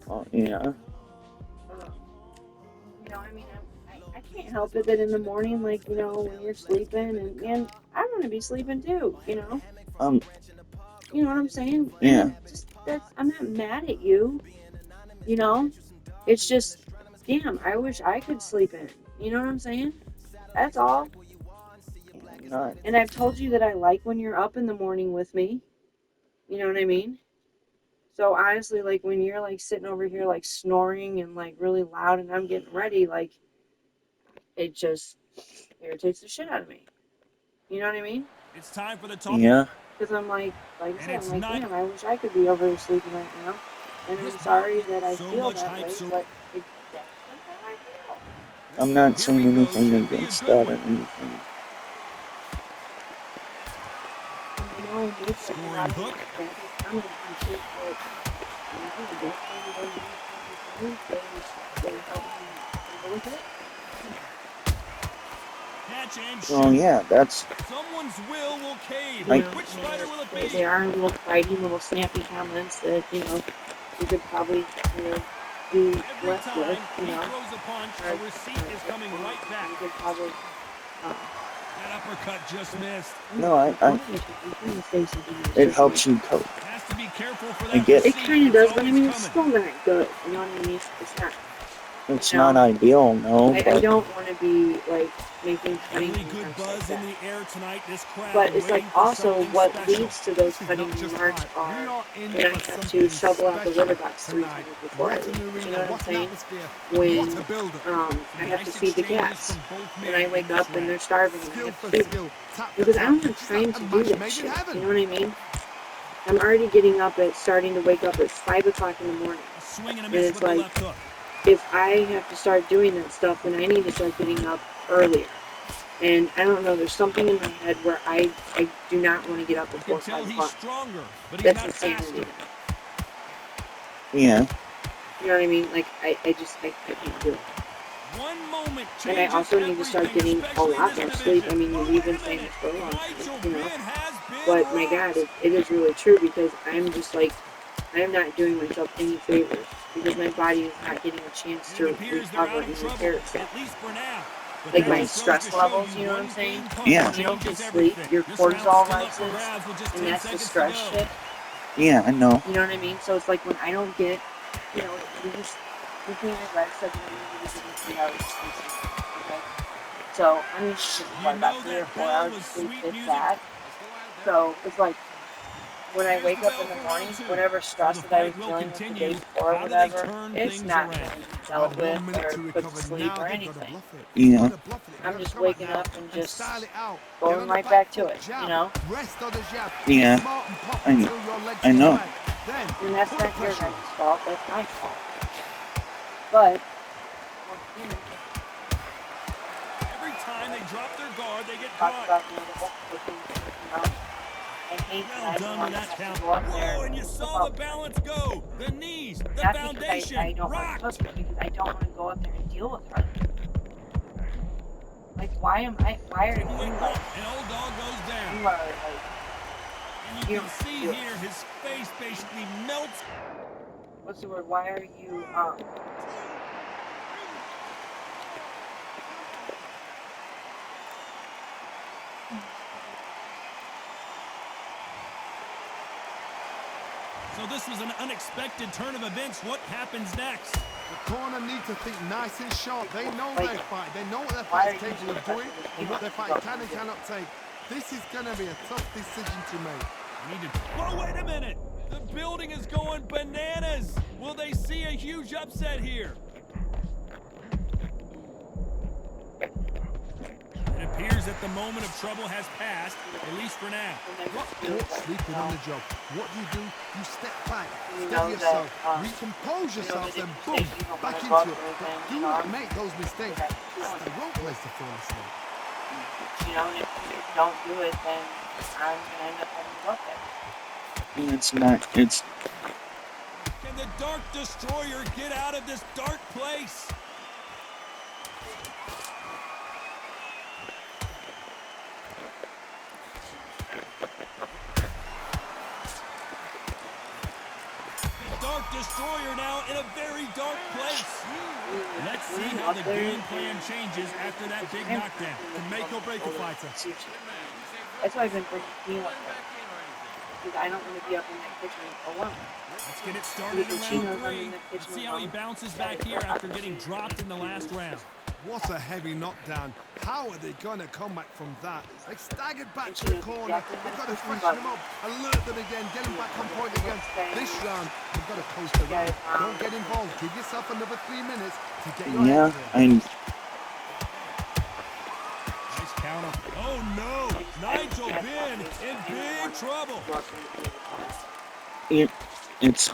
Oh, yeah. I mean, I can't help it that in the morning, like, when you're sleeping, and man, I want to be sleeping too. Um, You know what I'm saying? And yeah. I'm not mad at you, you know? It's just, damn, I wish I could sleep in. You know what I'm saying? That's all. I'm not. And I've told you that I like when you're up in the morning with me. You know what I mean? So honestly, like when you're like sitting over here like snoring and like really loud and I'm getting ready, like it just irritates the shit out of me. You know what I mean? It's time for the talk. Yeah. Because like I And said, I'm it's like, not damn, I wish I could be over here sleeping right now. And this I'm bout sorry that I so feel much that hype way, so but that's just how I feel. I'm not here we saying go. anything Should be a against good that one. or anything. And I know most like a Scoring lot of hook. my crappy comments and shit, but definitely those nice comments, they help me deal with it. Catch and Well, shoot. yeah, that's Someone's will cave. like, Which I mean, fighter will it they be? are little fighty, little snappy comments that, you could probably, do Every less with, time he throws a punch, or, a receipt is coming right back. you could probably, That uppercut just missed. no, I'm trying to say something that's it just like, helps you cope. Has to be careful for I that get it receipt. kind of It's does, but I always mean, it's coming. still not good. You know what I mean? It's not, you it's not know, ideal, no, I but don't want to be like making cutting Really good remarks like buzz in that. the air tonight. This crowd But it's like waiting for also something what special. leads to those This is cutting not just remarks hype. We are are in that I for have to something shovel out the litter special box three tonight. times before I What leave. an You arena, know what I'm what an saying? atmosphere, what When a build-up. I Some have to nice feed the exchanges cats. from both When men I in wake this up and round. they're starving and I Skill have to for feed them. skill, tap for Because I tap. don't have Just like time a to do match that made in shit. heaven. You know what I mean? I'm already getting up at starting to wake up at 5 o'clock in the morning. A swing and a And miss it's with the like left hook. if I have to start doing that stuff, then I need to start getting up earlier. And I don't know, there's something in my head where I do not want to get up You can before tell 5 he's o'clock. stronger, but he's That's not insanity faster. to me. yeah. You know what I mean? Like, I just, I can't do it. One moment And I changes also need to start everything, getting a especially in lot this more sleep. I division. mean, Oh, we've wait been a saying minute. this for a long time, Nigel you know. Benn has been But my God, rocked. it is really true because I'm just like, I am not doing myself any favors because my body is not getting a chance And it to appears they're recover out of and trouble, repair itself. at least for now. But Like that my just goes to stress show levels, you you know what I'm one saying? clean punch Yeah. When you don't get changes sleep, everything. your This round's cortisol still up for rises, grabs with just and 10 that's the seconds to stress go. shit. Yeah, I know. You know what I mean? So it's like when I don't get, at least the thing I read said that I need to be getting 3 hours of sleep tonight. Okay, so I'm usually getting You about know 3 or that 4 bell hours of was sleep, sweet if music. that. So it's like when I Here's the wake up bell in the for round morning, 2. whatever So stress the that I fight was will dealing with the day continue. before or How do they whatever, turn it's things not around? getting You had dealt with 1 minute or to put to recover. sleep Now or they've got to anything. bluff it. They've Yeah. got to bluff it. They've I'm got to just come out waking now up and and style just it out. Get going on the right back back to foot, it, jab, rest on the jab. Be Yeah. smart and pop I, until your legs I come know. back. Then and that's put the not your pressure guys' on. fault. That's my fault. But once again, Every time they drop their guard, they get talk caught. about the multiple things that I hate that Well I'm the done with one that that has count. to go up there Whoa, and you and flip saw the out the fight. balance go. The knees, the Not because I foundation, don't want to cook, rocked. but because I don't want to go up there and deal with her. Like, why are Didn't you wait like, long, and Old Dog goes down. you are like, And you you can don't have to see do it. here his face basically melts. What's the word? Why are you, So this was an unexpected turn of events. What happens next? The corner need to think nice and sharp. They know like, their fight. They know what their why are fight's you capable so of doing frustrated with and me what their to fight go up can and and do it? cannot take. This is going to be a tough decision to make. You need to. Whoa, wait a minute! The building is going bananas! Will they see a huge upset here? It appears that the moment of trouble has passed, at least for now. Caught sleeping on the job. What do? You step back, You steady know that, yourself, recompose you know yourself, that if then you say boom, you don't want back to go up into it. there, But then, do not make those mistakes. that's what you That's want the wrong to do. place to fall asleep. And if you don't do it, then I'm gonna end up having to go up there. It's not. It's. Can the Dark Destroyer get out of this dark place? The Dark Destroyer now in a very dark place. Let's see Up how the there. game plan changes after that big knockdown. Can make or break a fighter. That's why I've been bringing Neil up there. Because I don't want to be up in that kitchen alone. Let's get it started in Because she knows round I'm 3. in that Let's kitchen see how he alone. bounces back here after getting dropped in the last round. What a heavy knockdown. How are they going to come back from that? They staggered back And to she the knows corner. exactly how They've to got to push them freshen them up, alert them again, get them back on point again. This round, they've got to coast the round. Don't get involved. Give yourself another 3 minutes to get your Yeah, head in. Nice counter. Oh no! Nigel Benn in big trouble. it's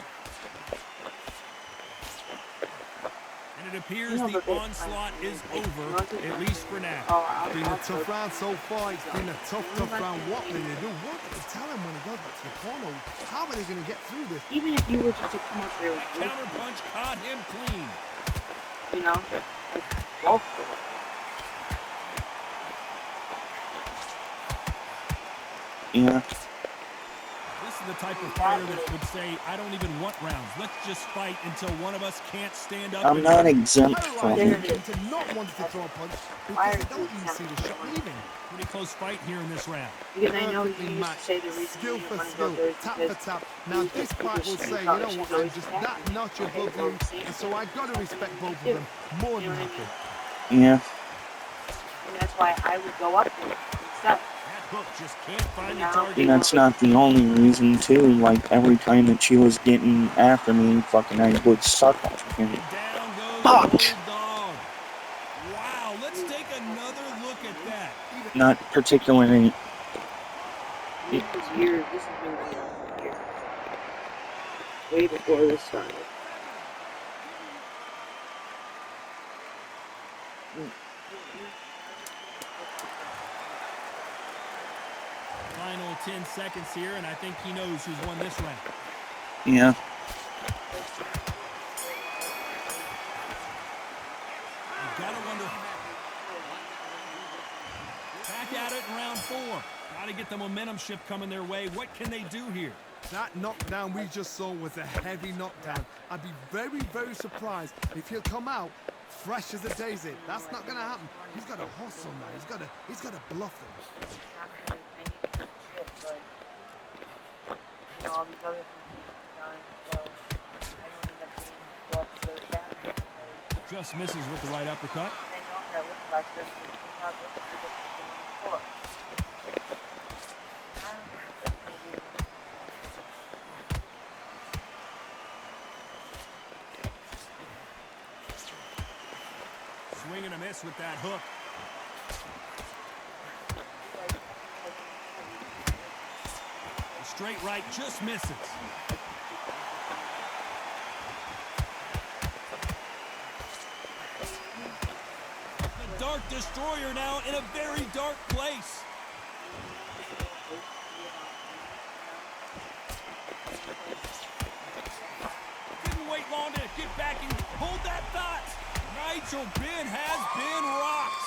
And it appears the onslaught is over, at least for now. Oh, It's been a tough round so far. It's been a tough round. What will they do? What will they tell him when he goes back to the corner? How are they going to get through this? even if you were just to come up there with me, Counter punch caught him clean. you know, like, go for it. yeah. This is the type of fighter that would say, I don't even want rounds. Let's just fight until one of us can't stand up. I'm not exempt from Paralyzed it. him to not want to throw a punch because they don't even see the shot leaving. Pretty close fight here in this round. Because I know you Perfectly used to matched, say the reason skill you for didn't skill, want to go there is tap because for tap. Now you this just part will because say, she you know thought what, she's I'm always just attacking that you. notch Okay, above well, you, see? and so I got to respect both of Yeah. them more You than know what I happy. mean? Yeah. And that's why I would go up there instead. That hook just can't find the Now- target. And that's not the only reason too. Like every time that she was getting after me, fucking I would suck on her. And down goes Fuck. the old dog. Wow, let's take another look at that. Not particularly. This is years. This has been going on for years. Way before this started. Final 10 seconds here, and I think he knows who's won this round. Yeah. You gotta wonder. Back at it in round 4. Gotta get the momentum shift coming their way. What can they do here? That knockdown we just saw was a heavy knockdown. I'd be very, very surprised if he'll come out fresh as a daisy. That's not going to happen. He's got to hustle now. He's got to bluff them. All these other things done, so I don't end up being well to the back. Just misses with the right uppercut. I know that looks like this is not this is the before. Swing and a miss with that hook. The straight right just misses. The Dark Destroyer now in a very dark place. Didn't wait long to get back and hold that thought. Nigel Benn has been rocked.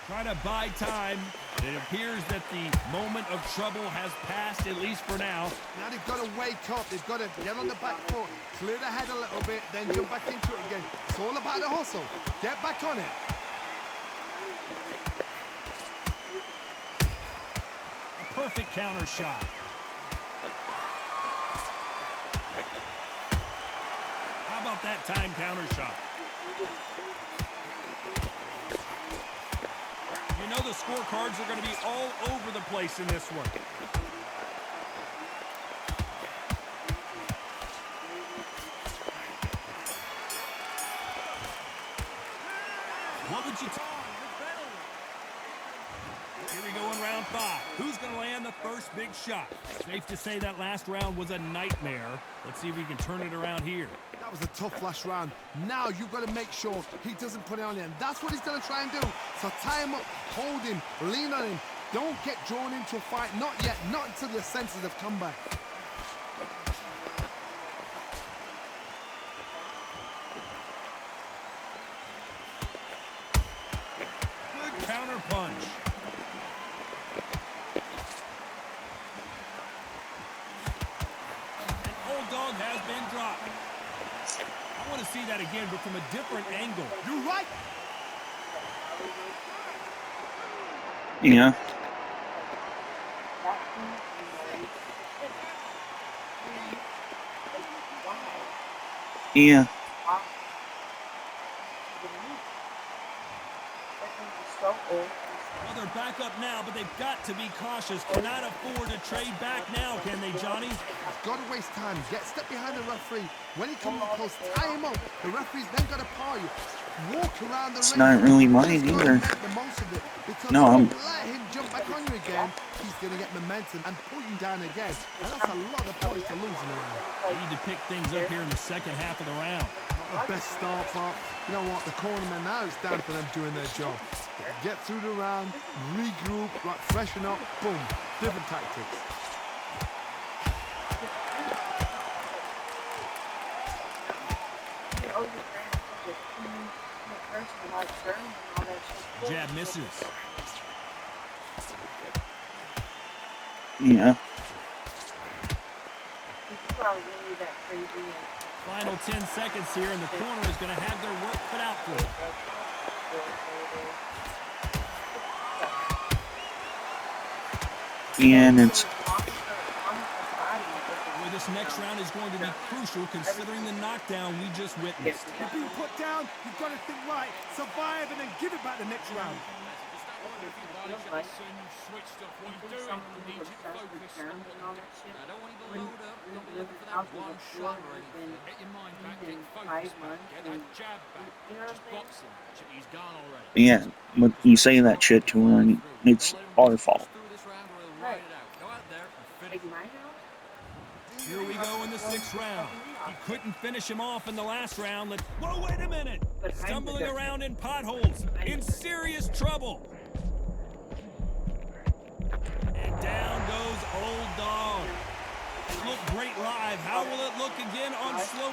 Trying to buy time. It appears that the moment of trouble has passed, at least for now. Now they've got to wake up. They've got to get on the back foot, clear the head a little bit, then jump back into it again. It's all about the hustle. Get back on it. A perfect counter shot. How about that time counter shot? You know the scorecards are going to be all over the place in this one. What would you tell? Here we go in round 5. Who's going to land the first big shot? Safe to say that last round was a nightmare. Let's see if we can turn it around here. That was a tough last round. Now you've got to make sure he doesn't put it on you. And that's what he's going to try and do. So tie him up, hold him, lean on him. Don't get drawn into a fight. Not yet. Not until your senses have come back. Good counter punch. see that again, but from a different angle. You're right. Yeah. Yeah. Well, they're back up now, but they've got to be cautious. Cannot afford to trade back now, can they, Johnny? Got to waste time. Get step behind the referee. When he comes close, tie him up. The referee's then got to paw you. Walk around the It's ring. not really mine Just gotta either. make the most of it, because No, if I'm- you let him jump back on you again, he's going to get momentum and pull you down again. And that's a lot of points to lose in a round. They need to pick things up here in the second half of the round. The best start, Pop. You know what? The cornermen now, it's down for them doing their job. Get through the round, regroup, right, freshen up, boom. Different tactics. Jab misses. Yeah. Final 10 seconds here, and the corner is going to have their work cut out for them. And it's Boy, this next round is going to be crucial considering the knockdown we just witnessed. You've been put down, you've got to think right, survive, and then give it back the next round. yeah, but you say that shit to her, and it's our fault. Here we go in the 6th round. He couldn't finish him off in the last round. Whoa, wait a minute! Stumbling around in potholes, in serious trouble. And down goes Old Dog. It looked great live. How will it look again on slow?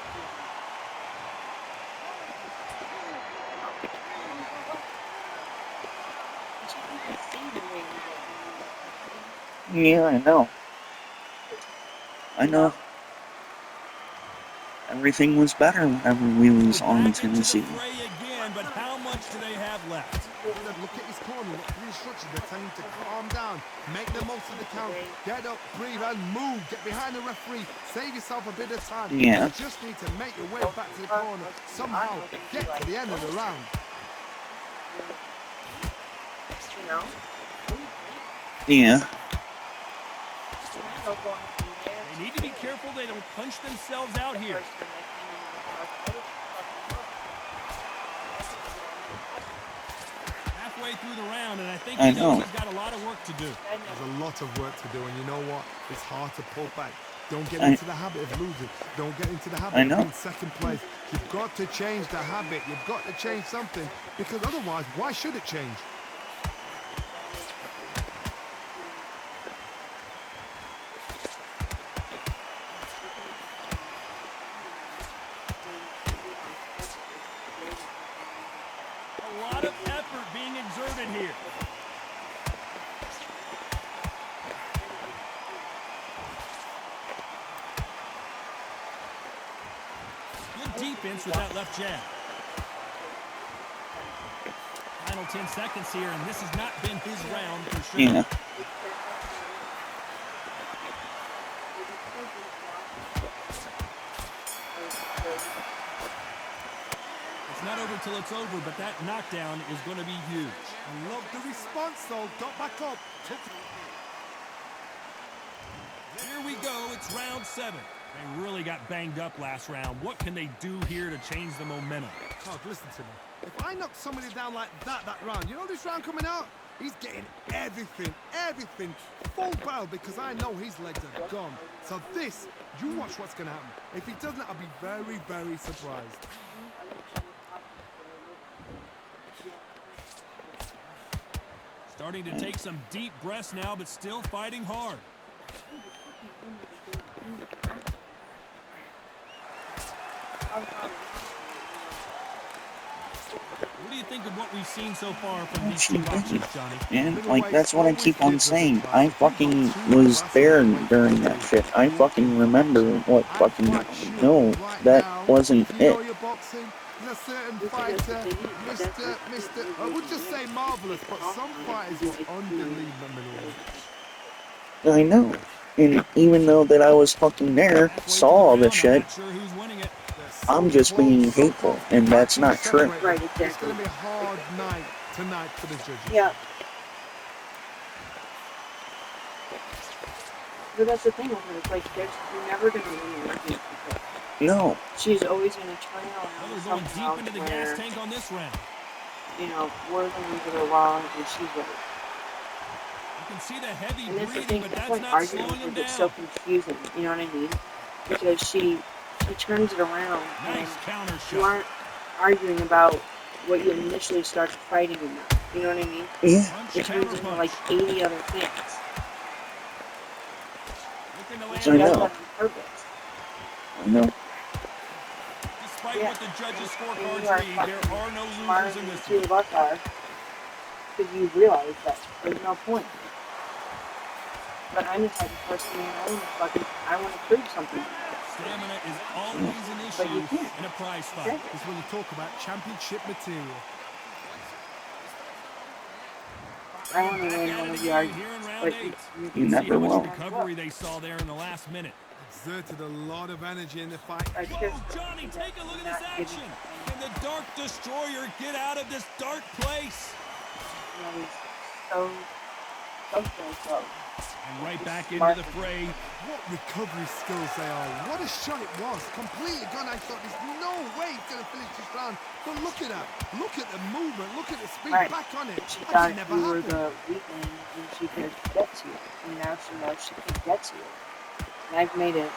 Yeah, I know. I know. Everything was better whenever we was on Back into Tennessee. the fray again, but how much do they have left? Look at his corner, look at the instructions. They're telling him to calm down, make the most of the count, get up, breathe, and move. Get behind the referee, save yourself a bit of time. Yeah. You just need to make your way back to the corner. Somehow, get to the end of the round. Yeah. They need to be careful they don't punch themselves out here. Halfway through the round, and I think I he knows know. he's got a lot of work to do. There's a lot of work to do, and you know what? It's hard to pull back. Don't get I- into the habit of losing. Don't get into the habit I of know. being second place. You've got to change the habit. You've got to change something, because otherwise, why should it change? A lot of effort being exerted here. Good defense with that left jab. Final 10 seconds here, and this has not been his round for sure. Yeah. It's not over till it's over, but that knockdown is going to be huge. I love the response, though. Got back up. Here we go. It's round 7. They really got banged up last round. What can they do here to change the momentum? Todd, listen to me. If I knock somebody down like that round, you know this round coming out? He's getting everything, full barrel, because I know his legs are gone. So this, you watch what's going to happen. If he doesn't, I'll be very, very surprised. Starting to take some deep breaths now, but still fighting hard. What do you think of what we've seen so far from these two boxers, Johnny? And, like, that's what I keep on saying. I fucking was there during that shit. I fucking remember what fucking... No, that wasn't If you know it. your boxing, there's a certain This is just fighter, the thing, that's Mr. I would just say marvelous, but some fighters is unbelievable. I know. And even though that I was fucking there, Halfway saw all through the the round, shit, I'm not sure who's winning it. I'm just being hateful, and that's not true. Right, It's exactly. going to be a hard night tonight for the judges. Yeah. But that's the thing with her. It's like you're never gonna win your argument with her. No. She's always gonna turn Well, around they're going somehow deep into the where, gas tank on this round. you know, we're the ones that are wrong and she's right. You can see the heavy And that's the breathing, thing. but That's that's why not arguing slowing him with her gets so down. confusing. You know what I mean? Because she turns it around and Nice counter you shot. aren't arguing about what you initially started fighting about. You know what I mean? Yeah. Punch, It turns counter into punch. like 80 other things. Looking to And land she I the does know. that hook. on purpose. I know. Despite Yeah. what the judges' And scorecards you are read, there fucking are no smarter losers in than this the two one. of us are. Because you realize that there's no point. But I'm the type of person, man, I want to prove something. Stamina is always an But you issue can't. in a prize fight. Exactly. This is when you talk about championship material. I want to Back win at one it of the again arguments. here in round But 8. You See never how much will. recovery they saw there in the last minute. Exerted a lot of energy in the fight. I Whoa, just Johnny, take a look at not this giving action. Can the Dark Destroyer get out of this dark place? you know, he's so. And right back Smart. into the fray. What recovery skills they are. What a shot it was. Completely gone. I thought there's no way he's going to finish this round. But look at that. Look at the movement. Look at the speed. Right. Back on it. She That thought should never you were happen. the weakling and she could get to you. And now she knows she can get to you. And I've made it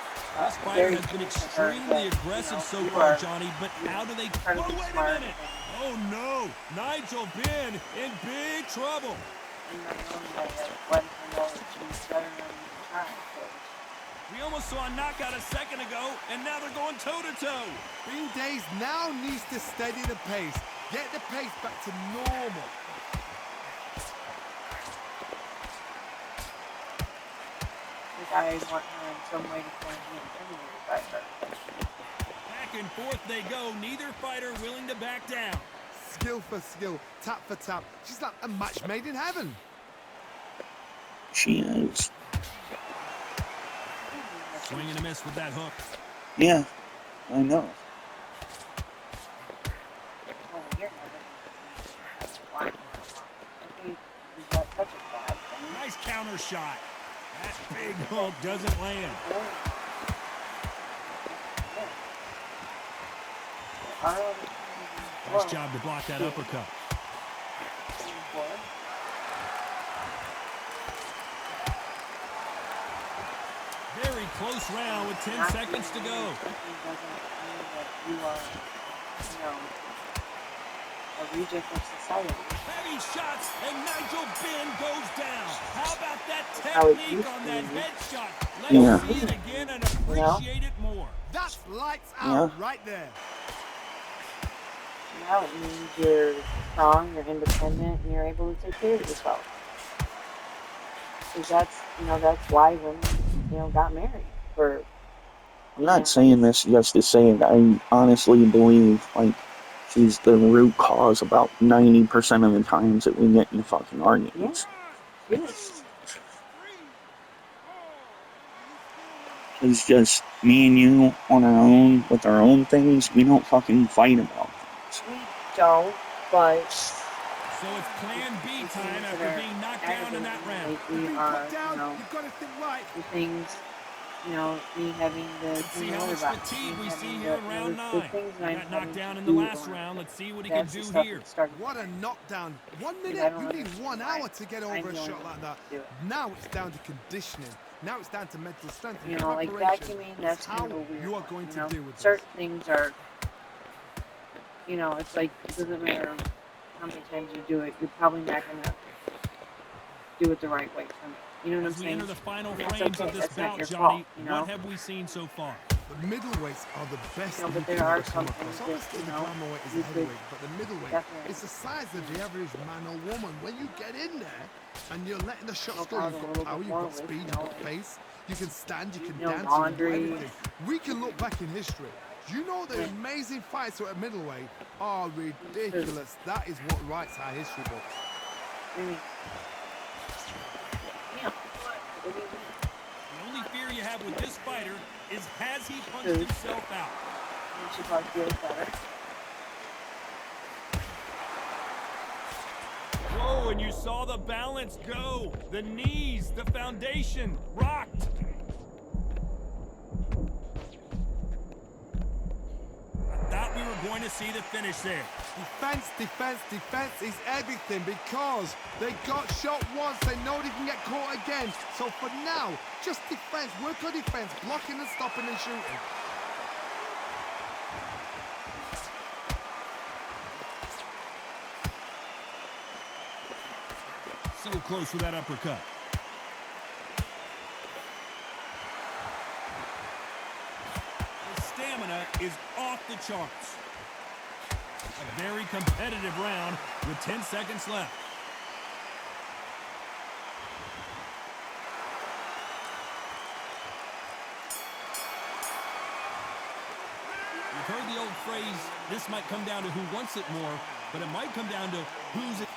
This fighter very has been clear to her extremely that, aggressive you so know, you far, are Johnny, but how do they... incredibly Oh, wait a smart. minute! Oh, no! Nigel Benn in big trouble. And not knowing that letting her know that she's better than the time. We almost saw a knockout a second ago, and now they're going toe-to-toe. Bean Days now needs to steady the pace. Get the pace back to normal. Like I want her in some way to point me intimidated by her. Back and forth they go, neither fighter willing to back down. Skill for skill. Tap for tap. She's like a match made in heaven. She is. Swing and a miss with that hook. Yeah. I know. Oh, you're never. That's why. I think that's such a bad thing. Nice counter shot. That big hook doesn't land. Nice job to block that uppercut. Very close round with 10 seconds to go. You are, a reject of society. Heavy shots, and Nigel Benn goes down. How about that how it technique used on to that be. headshot? Let's Yeah. see it again and appreciate it more. That's lights out Yeah. right there. Now it means you're strong, you're independent, and you're able to take care of yourself. Because that's why women, got married. I'm not saying this just to say it. I honestly believe, like, she's the root cause about 90% of the times that we get into fucking arguments. Yes. It's just me and you on our own with our own things. We don't fucking fight about things. We don't, but So it's plan B time after being knocked down in that round. like You've we been are, put down. You've got to think right. the things, me having the Let's see how much fatigue we see here in round 9. the things that He I'm got knocked having down to in the do last on round. it. Let's see what he can That's the do stuff here. that started. What a knockdown. 1 I minute, don't you need understand 1 why hour to get I'm over a the only shot one like that. to do it. Now it's down to conditioning. Now it's down to mental strength and Like preparation. vacuuming, that's how kind of a weird you are one, going to deal with certain things are, it's like, it doesn't matter how many times you do it, you're probably not going to do it the right way for me. You know what I'm As we saying? enter the final That's frames okay, of this that's not bout, your Johnny, fault, what have we seen so far? The middleweights are the best. But you there can are ever come some across. things that, Obviously, the glamourweight is you a could heavyweight, but the middleweight definitely is the size of the average man or woman. When you get in there and you're letting the shots help go, out you've a got little power, bit you've more got with, speed, you've got pace. You can stand, you can you know, dance, you can do laundry. everything. We can look back in history You know the amazing fights at middleweight are ridiculous. That is what writes our history book. Really. Yeah. The only fear you have with this fighter is has he punched himself out? You should probably feel better. Whoa, and you saw the balance go. The knees, the foundation, rocked. I thought we were going to see the finish there. Defense, defense, defense is everything because they got shot once. They know they can get caught again. So for now, just defense. Work on defense, blocking and stopping and shooting. So close with that uppercut. The stamina is off the charts. A very competitive round with 10 seconds left. You've heard the old phrase, this might come down to who wants it more, but it might come down to who's it.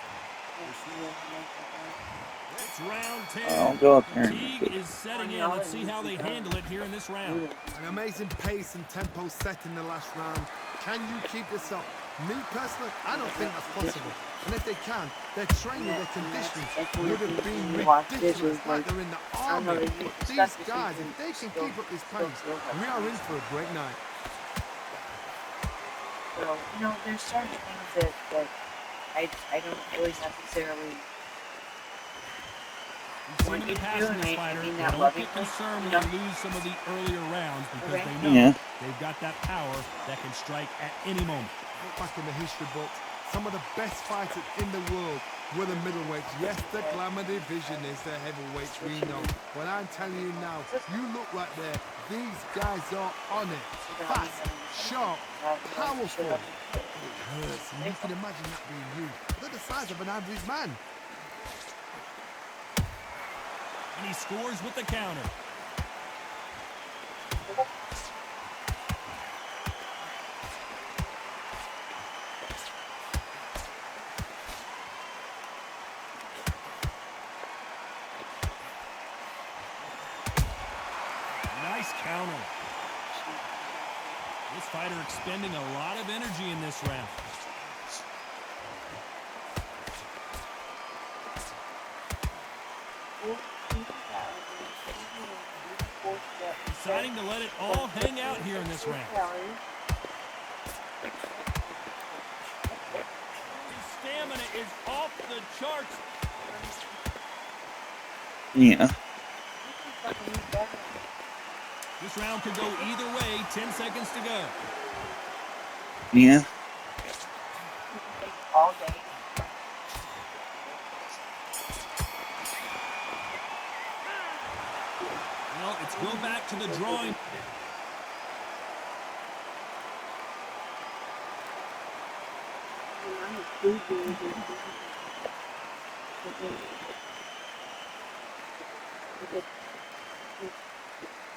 It's round 10. I'll go up there. Fatigue is setting in. Let's see how they handle it here in this round. An amazing pace and tempo set in the last round. Can you keep this up? Me personally, I don't think that's possible. And if they can, their training, their conditioning would have been ridiculous, like they're in the army. But these guys, if they can keep up this pace, we are in for a great night. So, there's certain things that I don't really necessarily We've seen them pass in this fighter. They don't get concerned when they lose some of the earlier rounds because they know they've got that power that can strike at any moment. Look back in the history books, some of the best fighters in the world were the middleweights. Yes, the glamour division is the heavyweights, we know. But I'm telling you now, you look right there. These guys are on it. Fast, sharp, powerful. It hurts, and you can imagine that being you. They're the size of an average man. And he scores with the counter. Nice counter. This fighter expending a lot of energy in this round. Deciding to let it all hang out here in this round. His stamina is off the charts. Yeah. This round could go either way. 10 seconds to go. Yeah. All day. Well, let's go back to the drawing.